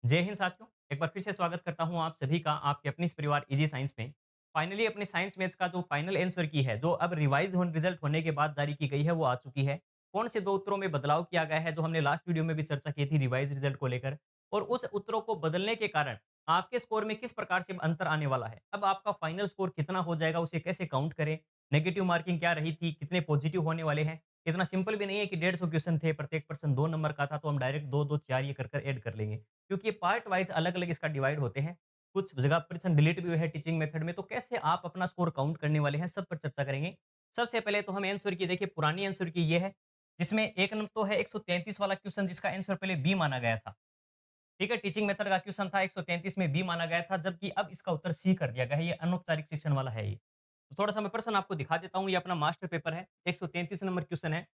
जय हिंद साथियों, एक बार फिर से स्वागत करता हूं आप सभी का आपके अपने इस परिवार इजी साइंस में। फाइनली अपने साइंस मैथ्स का जो फाइनल आंसर की है, जो अब रिवाइज्ड रिजल्ट होने के बाद जारी की गई है, वो आ चुकी है। कौन से दो उत्तरों में बदलाव किया गया है, जो हमने लास्ट वीडियो में भी चर्चा की थी रिवाइज रिजल्ट को लेकर, और उस उत्तरों को बदलने के कारण आपके स्कोर में किस प्रकार से अंतर आने वाला है। अब आपका फाइनल स्कोर कितना हो जाएगा, उसे कैसे काउंट करें, नेगेटिव मार्किंग क्या रही थी, कितने पॉजिटिव होने वाले हैं। इतना सिंपल भी नहीं है कि 150 क्वेश्चन थे, प्रत्येक पर्सन 2 नंबर का था, तो हम डायरेक्ट दो दो चार ये कर कर ऐड कर लेंगे, क्योंकि ये पार्ट वाइज अलग-अलग इसका डिवाइड होते हैं। कुछ जगह प्रश्न डिलीट भी हुए हैं टीचिंग मेथड में, तो कैसे आप अपना स्कोर काउंट करने वाले हैं, सब पर चर्चा करेंगे। सबसे पहले तो हम आंसर की देखिए, पुरानी आंसर की ये है, जिसमें एक नंबर तो है 133 वाला क्वेश्चन, जिसका आंसर पहले बी माना गया था। ठीक है, टीचिंग मेथड का क्वेश्चन था, 133 में बी माना गया था, जबकि अब इसका उत्तर सी कर दिया गया है। ये अनौपचारिक शिक्षण वाला है ये। तो थोड़ा-सा मैं प्रश्न आपको दिखा देता हूँ, ये अपना मास्टर पेपर है, 133 नंबर क्वेश्चन है।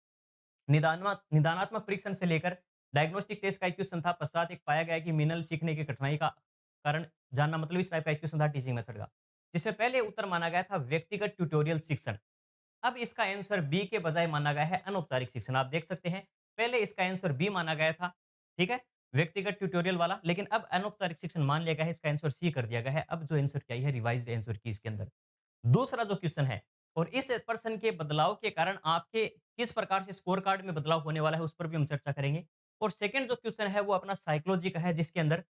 निदानात्मक परीक्षण से लेकर डायग्नोस्टिक टेस्ट का एक क्वेश्चन था। पश्चात एक पाया गया कि मिनल सीखने की कठिनाई का कारण जानना, मतलब इस टाइप का एक क्वेश्चन था टीचिंग मेथड का, जिसमें पहले उत्तर माना गया था व्यक्तिगत ट्यूटोरियल शिक्षण। अब इसका आंसर बी के बजाय माना गया है अनौपचारिक शिक्षण। आप देख सकते हैं, पहले इसका आंसर बी माना गया था, ठीक है, व्यक्तिगत ट्यूटोरियल वाला, लेकिन अब अनौपचारिक शिक्षण मान लिया गया है, इसका आंसर सी कर दिया गया है। अब जो आंसर क्या है, रिवाइज्ड आंसर की इसके अंदर दूसरा जो क्वेश्चन है, और इस प्रश्न के बदलाव के कारण आपके किस प्रकार से स्कोर कार्ड में बदलाव होने वाला है, उस पर भी हम चर्चा करेंगे। और सेकंड जो क्वेश्चन है, वो अपना साइकोलॉजी का है, जिसके अंदर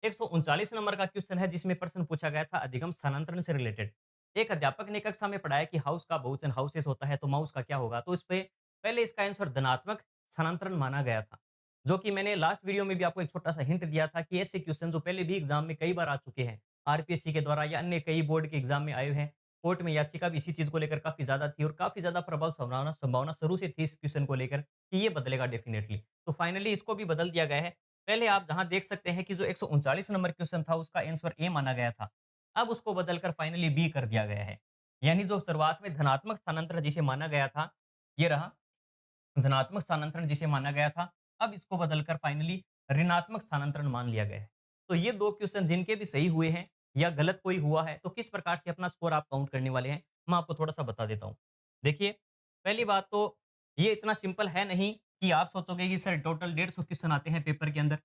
139 नंबर का क्वेश्चन है, जिसमें प्रश्न पूछा गया था अधिगम स्थानांतरण से रिलेटेड। एक अध्यापक ने कक्षा में पढ़ाया कि हाउस का बहुवचन हाउसेस होता है, तो माउस का क्या होगा। तो इस पे पहले इसका आंसर धनात्मक स्थानांतरण माना गया था, जो कि मैंने लास्ट वीडियो में भी आपको एक छोटा सा हिंट दिया था कि ऐसे क्वेश्चन जो पहले भी एग्जाम में कई बार आ चुके हैं, आरपीएससी के द्वारा या अन्य कई बोर्ड के एग्जाम में आए हैं। कोर्ट में याचिका भी इसी चीज को लेकर काफी ज्यादा थी, और काफी ज्यादा प्रबल संभावना संभावना शुरू से थी इस क्वेश्चन को लेकर कि ये बदलेगा डेफिनेटली। तो फाइनली इसको भी बदल दिया गया है। पहले आप जहां देख सकते हैं कि जो 139 नंबर क्वेश्चन था, उसका आंसर ए माना गया था, अब उसको बदलकर फाइनली बी कर दिया गया है। यानी जो शुरुआत में धनात्मक स्थानांतरण जिसे माना गया था, ये रहा धनात्मक स्थानांतरण जिसे माना गया था, अब इसको बदलकर फाइनली ऋणात्मक स्थानांतरण मान लिया गया है। तो ये दो क्वेश्चन जिनके भी सही हुए हैं या गलत कोई हुआ है, तो किस प्रकार से अपना स्कोर आप काउंट करने वाले हैं, मैं आपको थोड़ा-सा बता देता हूँ। देखिए, पहली बात तो ये इतना सिंपल है नहीं कि आप सोचोगे कि सर टोटल 150 क्वेश्चन आते हैं पेपर के अंदर,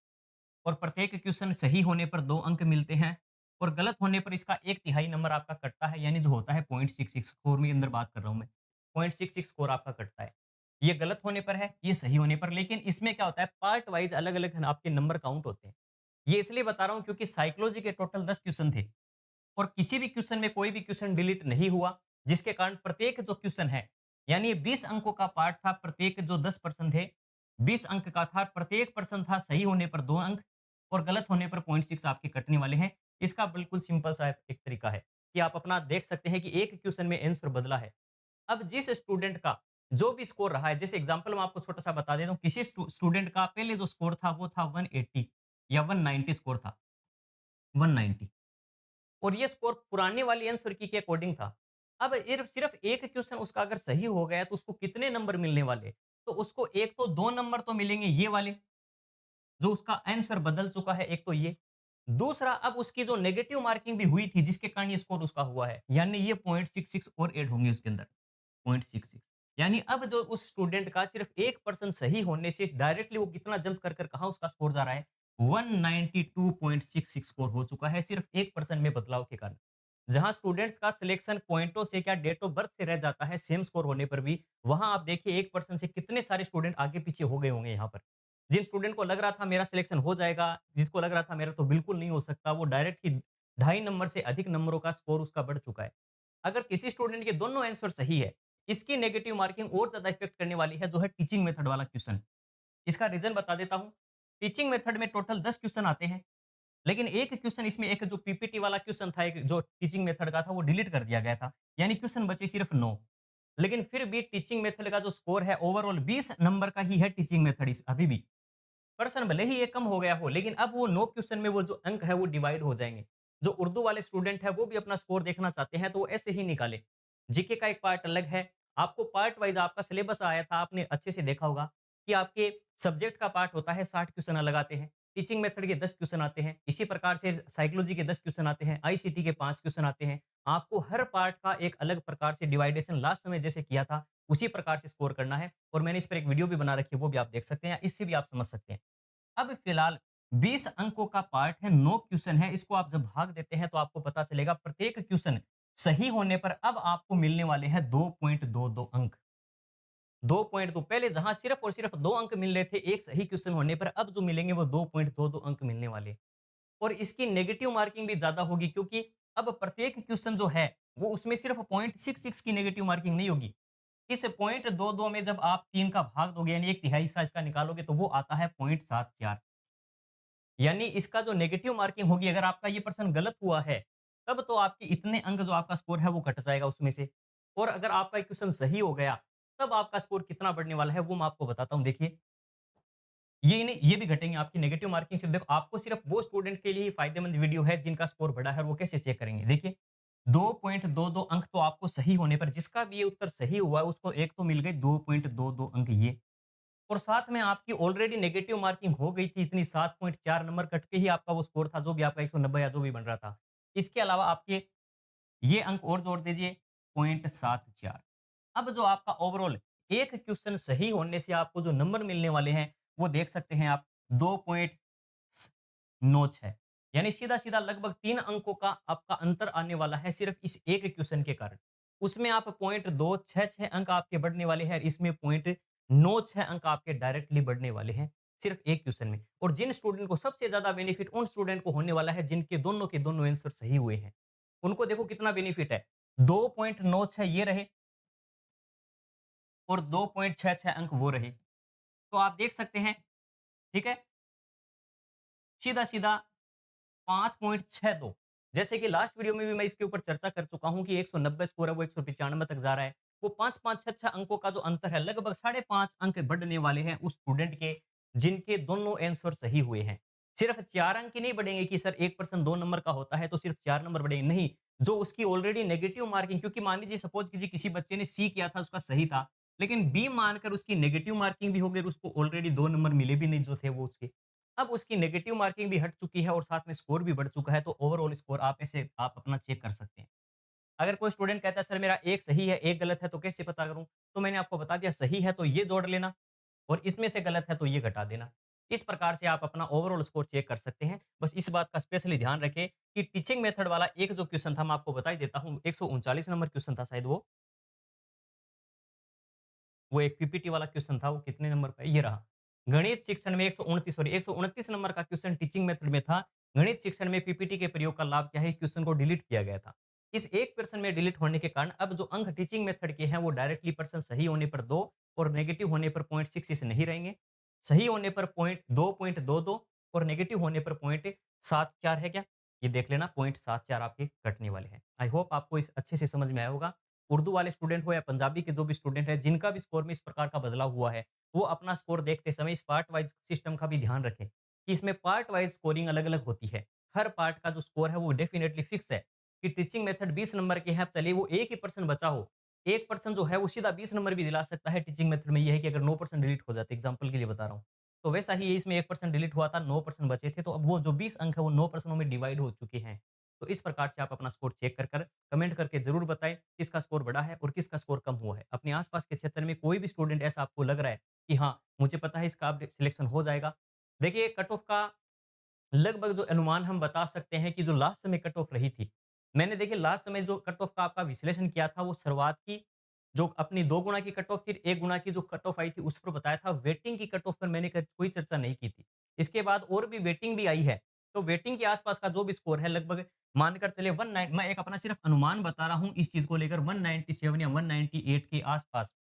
और प्रत्येक क्वेश्चन सही होने पर 2 अंक मिलते हैं, और गलत होने पर इसका 1/3 नंबर आपका कटता है, यानी जो होता है 0.66 स्कोर में अंदर बात कर रहा हूँ मैं। 0.66 स्कोर आपका कटता है। ये गलत होने पर है, ये सही होने पर, लेकिन इसमें क्या होता है, पार्ट वाइज़ अलग-अलग आपके नंबर काउंट होते हैं। ये इसलिए बता रहा हूँ क्योंकि साइकोलॉजी के टोटल 10 क्वेश्चन थे, और किसी भी क्वेश्चन में कोई भी क्वेश्चन डिलीट नहीं हुआ, जिसके कारण प्रत्येक जो क्वेश्चन है, यानी ये 20 अंकों का पार्ट था, प्रत्येक जो 10 पर्सन थे, 20 अंक का था, प्रत्येक पर्सन था सही होने पर 2 अंक, और गलत होने पर 0.6 आपके कटने वाले हैं। इसका बिल्कुल सिंपल सा एक तरीका है कि आप अपना देख सकते हैं कि एक क्वेश्चन में आंसर बदला है। अब जिस स्टूडेंट का जो भी स्कोर रहा है, जैसे एग्जांपल मैं आपको छोटा-सा बता देता हूँ, किसी स्टूडेंट का पहले जो स्कोर था, वो था 180 या 190 स्कोर था, 190, और ये स्कोर पुराने वाली आंसर की के अकॉर्डिंग था। अब सिर्फ एक क्वेश्चन उसका अगर सही हो गया, तो उसको कितने नंबर मिलने वाले? तो उसको एक तो 2 नंबर तो मिलेंगे ये वाले, जो उसका आंसर बदल चुका है, एक तो ये। दूसरा, अब उसकी जो नेगेटिव मार्किंग भी हुई थी, जिसके कारण ये स्कोर उसका हुआ है, यानी ये 0.66 और ऐड होंगे उसके अंदर, 0.66। यानी अब जो उस स्टूडेंट का सिर्फ 1% सही होने से डायरेक्टली वो कितना जंप कर कर कहाँ उसका स्कोर जा रहा है, 192.66 स्कोर हो चुका है, सिर्फ 1% में बदलाव के कारण। जहां स्टूडेंट्स का सिलेक्शन पॉइंटों से क्या डेट ऑफ बर्थ से रह जाता है सेम स्कोर होने पर भी, वहां आप देखिए 1% से कितने सारे स्टूडेंट आगे पीछे हो गए होंगे यहाँ पर। जिन स्टूडेंट को लग रहा था मेरा सिलेक्शन हो जाएगा, जिसको लग रहा था मेरा तो बिल्कुल नहीं हो सकता, वो डायरेक्ट ही 2.5 नंबर से अधिक नंबरों का स्कोर उसका बढ़ चुका है। अगर किसी स्टूडेंट के दोनों आंसर सही है, इसकी नेगेटिव मार्किंग और ज्यादा इफेक्ट करने वाली है, जो है टीचिंग मेथड वाला क्वेश्चन। इसका रीजन बता देता हूँ। टीचिंग मेथड में टोटल 10 क्वेश्चन आते हैं, लेकिन एक क्वेश्चन इसमें, एक जो पीपीटी वाला क्वेश्चन था, एक जो टीचिंग मेथड का था, वो डिलीट कर दिया गया था, यानी क्वेश्चन बचे सिर्फ 9। लेकिन फिर भी टीचिंग मेथड का जो स्कोर है ओवरऑल 20 नंबर का ही है टीचिंग मेथड अभी भी। पर्सन भले ही ये कम हो गया हो, लेकिन अब वो 9 क्वेश्चन में वो जो अंक है वो डिवाइड हो जाएँगे। जो उर्दू वाले स्टूडेंट है, वो भी अपना स्कोर देखना चाहते हैं, तो वो ऐसे ही निकालें। जीके का एक पार्ट अलग है, आपको पार्ट वाइज़ आपका सिलेबस आया था, आपने अच्छे से देखा होगा कि आपके सब्जेक्ट का पार्ट होता है, 60 क्वेश्चन अलग आते हैं, टीचिंग मेथड के 10 क्वेश्चन आते हैं, इसी प्रकार से साइकोलॉजी के 10 क्वेश्चन आते हैं, आईसीटी के 5 क्वेश्चन आते हैं। आपको हर पार्ट का एक अलग प्रकार से डिवाइडेशन लास्ट समय जैसे किया था, उसी प्रकार से स्कोर करना है, और मैंने इस पर एक वीडियो भी बना रखी है, वो भी आप देख सकते हैं, इससे भी आप समझ सकते हैं। अब फिलहाल 20 अंकों का पार्ट है, 9 क्वेश्चन है, इसको आप जब भाग देते हैं तो आपको पता चलेगा प्रत्येक क्वेश्चन सही होने पर अब आपको मिलने वाले हैं 2.22 अंक। 2.2 पहले जहां सिर्फ और सिर्फ 2 अंक मिल रहे थे एक सही क्वेश्चन होने पर, अब जो मिलेंगे वो 2.22 अंक मिलने वाले। और इसकी नेगेटिव मार्किंग भी ज्यादा होगी क्योंकि अब प्रत्येक क्वेश्चन जो है वो उसमें सिर्फ 0.66 की नेगेटिव मार्किंग नहीं होगी। इस 0.22 में जब आप 3 का भाग दोगे यानी एक तिहाई हिस्सा इसका निकालोगे तो वो आता है 0.74। यानी इसका जो नेगेटिव मार्किंग होगी अगर आपका ये प्रश्न गलत हुआ है, तब तो आपके इतने अंक जो आपका स्कोर है वो कट जाएगा उसमें से। और अगर आपका क्वेश्चन सही हो गया, तब आपका स्कोर कितना बढ़ने वाला है वो मैं आपको बताता हूँ। देखिए, ये नहीं ये भी घटेंगे आपकी नेगेटिव मार्किंग से। देखो आपको सिर्फ वो स्टूडेंट के लिए ही फायदेमंद वीडियो है जिनका स्कोर बढ़ा है और वो कैसे चेक करेंगे। देखिए, 2.22 अंक तो आपको सही होने पर जिसका भी ये उत्तर सही हुआ है उसको एक तो मिल गए 2.22 अंक ये। और साथ में आपकी ऑलरेडी नेगेटिव मार्किंग हो गई थी इतनी 7.4 नंबर कट के ही आपका वो स्कोर था जो भी आपका 190 या जो भी बन रहा था। इसके अलावा आपके ये अंक और जोड़ दीजिए 0.74। अब जो आपका ओवरऑल एक क्वेश्चन सही होने से आपको जो नंबर मिलने वाले हैं वो देख सकते हैं आप 2.96। यानी सीधा-सीधा लगभग 3 अंकों का आपका अंतर आने वाला है सिर्फ इस एक क्वेश्चन के कारण। उसमें आप 0.266 अंक आपके बढ़ने वाले हैं, इसमें 0.96 अंक आपके डायरेक्टली बढ़ने वाले हैं, सिर्फ एक क्वेश्चन में। और जिन स्टूडेंट को सबसे ज़्यादा बेनिफिट उन स्टूडेंट को होने वाला है जिनके दोनों के दोनों आंसर सही हुए हैं। उनको देखो कितना बेनिफिट है, 2.96 ये रहे और 2.66 अंक वो रहे। तो आप देख सकते हैं, ठीक है? सीधा-सीधा 5.62। जैसे कि लास्ट वीडियो में भी मैं इसके ऊपर चर्चा कर चुका हूँ कि 190 स्कोर है वो 195 तक जा रहा है। वो 5-5 6-6 अंकों का जो अंतर है लगभग 5.5 अंक बढ़ने वाले हैं उस स्टूडेंट के जिनके दोनों आंसर सही हुए हैं। सिर्फ 4 अंक ही नहीं बढ़ेंगे कि सर 1% 2 नंबर का होता है तो सिर्फ 4 नंबर बढ़ेंगे, नहीं। जो उसकी ऑलरेडी नेगेटिव मार्किंग, क्योंकि मान लीजिए सपोज कीजिए किसी बच्चे ने सी किया था उसका सही था, लेकिन बी मानकर उसकी नेगेटिव मार्किंग भी हो गई और उसको ऑलरेडी 2 नंबर मिले भी नहीं जो थे वो उसके। अब उसकी नेगेटिव मार्किंग भी हट चुकी है और साथ में स्कोर भी बढ़ चुका है, तो ओवरऑल स्कोर आप ऐसे आप अपना चेक कर सकते हैं। अगर कोई स्टूडेंट कहता है सर मेरा एक सही है, एक गलत है तो कैसे पता करूँ? तो मैंने आपको बता दिया सही है तो ये जोड़ लेना और इसमें से गलत है तो ये घटा देना। इस प्रकार से आप अपना ओवरऑल स्कोर चेक कर सकते हैं। बस इस बात का स्पेशली ध्यान रखें कि टीचिंग मेथड वाला एक जो क्वेश्चन था मैं आपको बता ही देता हूँ, 139 नंबर क्वेश्चन था शायद वो एक पीपीटी वाला क्वेश्चन था, वो कितने नंबर पे है? ये रहा। गणित शिक्षण में 129 सॉरी 129 नंबर का क्वेश्चन टीचिंग मेथड में था। गणित शिक्षण में पीपीटी के प्रयोग का लाभ क्या है? इस क्वेश्चन को डिलीट किया गया था। इस एक पर्सन में डिलीट होने के कारण अब जो अंक टीचिंग मेथड के हैं वो डायरेक्टली पर्सन सही होने पर 2 और नेगेटिव होने पर 0.66 नहीं रहेंगे। सही होने पर पॉइंट 2.22 और नेगेटिव होने पर 0.74 है क्या? ये देख लेना 0.74 आपके कटने वाले हैं। आई होप आपको इस अच्छे से समझ में आया होगा। उर्दू वाले स्टूडेंट हो या पंजाबी के जो भी स्टूडेंट हैं, जिनका भी स्कोर में इस प्रकार का बदलाव हुआ है, वो अपना स्कोर देखते समय इस पार्ट वाइज़ सिस्टम का भी ध्यान रखें, कि इसमें पार्ट वाइज़ स्कोरिंग अलग-अलग होती है। हर पार्ट का जो स्कोर है वो डेफिनिटली फिक्स है, कि टीचिंग मेथड 20 नंबर के हैं, अब चलिए वो 1 ही पर्सन बचा हो, 1 पर्सन जो है वो सीधा 20 नंबर भी दिला सकता है टीचिंग मेथड में, ये है कि अगर 9% डिलीट हो जाते, एग्ज़ाम्पल के लिए बता रहा हूँ। तो वैसा ही इसमें 1% डिलीट हुआ था, 9% बचे थे, तो अब वो जो 20 अंक है वो 9 पर्सनों में डिवाइड हो चुके हैं। तो इस प्रकार से आप अपना स्कोर चेक कर कमेंट करके ज़रूर बताएँ किसका स्कोर बढ़ा है और किसका स्कोर कम हुआ है। अपने आस-पास के क्षेत्र में कोई भी स्टूडेंट ऐसा आपको लग रहा है कि हाँ, मुझे पता है इसका अब सिलेक्शन हो जाएगा। देखिए कट ऑफ का लगभग जो अनुमान हम बता सकते हैं कि जो लास्ट समय कट ऑफ रही थी, मैंने देखिए लास्ट समय जो कट ऑफ का आपका विश्लेषण किया था वो शुरुआत की जो अपनी 2 गुना की कट ऑफ थी, 1 गुना की जो कट ऑफ आई थी उस पर बताया था। वेटिंग की कट ऑफ पर मैंने क कोई चर्चा नहीं की थी। इसके बाद और भी वेटिंग भी आई है, तो वेटिंग के आस-पास का जो भी स्कोर है लगभग मानकर चलिए 19 मैं एक अपना सिर्फ अनुमान बता रहा हूँ इस चीज़ को लेकर 197 या 198 के आस-पास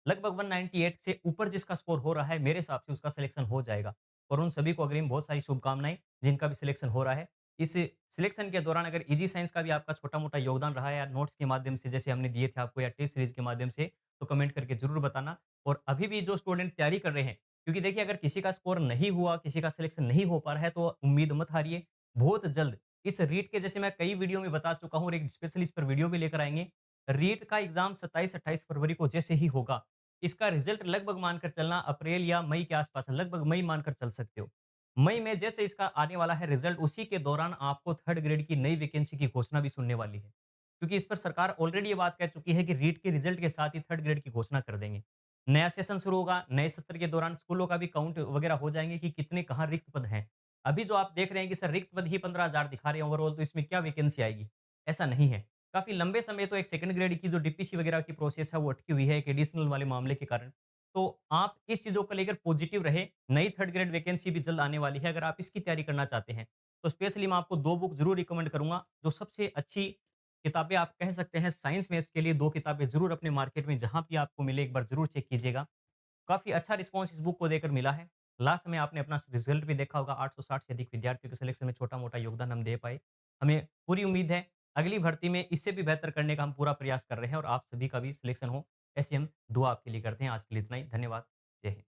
लगभग 198 से ऊपर जिसका स्कोर हो रहा है, मेरे हिसाब से उसका सिलेक्शन हो जाएगा। और उन सभी को अग्रिम बहुत सारी शुभकामनाएँ, जिनका भी सिलेक्शन हो रहा है। इस सिलेक्शन के दौरान अगर ईजी साइंस का भी आपका छोटा-मोटा योगदान रहा है या नोट्स के माध्यम से जैसे हमने दिए थे आपको या टेस्ट सीरीज़ के माध्यम से, तो कमेंट करके ज़रूर बताना। और अभी भी जो स्टूडेंट तैयारी कर रहे हैं, क्योंकि देखिए अगर किसी का स्कोर नहीं हुआ, किसी का सिलेक्शन नहीं हो पा रहा है, तो उम्मीद मत हारिए। बहुत जल्द इस रीट के जैसे मैं कई वीडियो में बता चुका हूँ और एक स्पेशली इस पर वीडियो भी लेकर आएँगे। रीट का एग्ज़ाम 27-28 फरवरी को जैसे ही होगा, इसका रिजल्ट लगभग मानकर चलना अप्रैल या मई के आसपास है, लगभग मई मानकर चल सकते हो। मई में जैसे इसका आने वाला है रिजल्ट, उसी के दौरान आपको थर्ड ग्रेड की नई वैकेंसी की घोषणा भी सुनने वाली है। क्योंकि इस पर सरकार ऑलरेडी ये बात कह चुकी है कि रीट के रिजल्ट के साथ ही थर्ड ग्रेड की घोषणा कर देंगे। नया सेशन शुरू होगा, नए सत्र के दौरान स्कूलों का भी काउंट वगैरह हो जाएँगे कि कितने कहाँ रिक्त पद हैं। अभी जो आप देख रहे हैं कि सर रिक्त पद ही 15,000 दिखा रहे हैं ओवरऑल, तो इसमें क्या वैकेंसी आएगी? ऐसा नहीं है। काफ़ी लंबे समय तो एक सेकंड ग्रेड की जो डीपीसी वगैरह की प्रोसेस है वो अटकी हुई है एक एडिशनल वाले मामले के कारण। तो आप इस चीज़ों को लेकर पॉजिटिव रहे, नई थर्ड ग्रेड वैकेंसी भी जल्द आने वाली है, अगर आप इसकी तैयारी करना चाहते हैं, तो स्पेशली मैं आपको 2 बुक ज़रूर रिकमेंड करूँगा, जो सबसे अच्छी किताबें आप कह सकते हैं साइंस मैथ्स के लिए 2 किताबें ज़रूर अपने मार्केट में जहाँ भी आपको मिले एक बार ज़रूर चेक कीजिएगा। काफ़ी अच्छा रिस्पॉन्स इस बुक को देकर मिला है। लास्ट में आपने अपना रिज़ल्ट भी देखा होगा 860 से अधिक विद्यार्थियों के सिलेक्शन में छोटा-मोटा योगदान हम दे पाए। हमें पूरी उम्मीद है अगली भर्ती में इससे भी बेहतर करने का हम पूरा प्रयास कर रहे हैं और आप सभी का भी सिलेक्शन हो, ऐसी हम दुआ आपके लिए करते हैं। आज के लिए इतना ही। धन्यवाद। जय हिंद।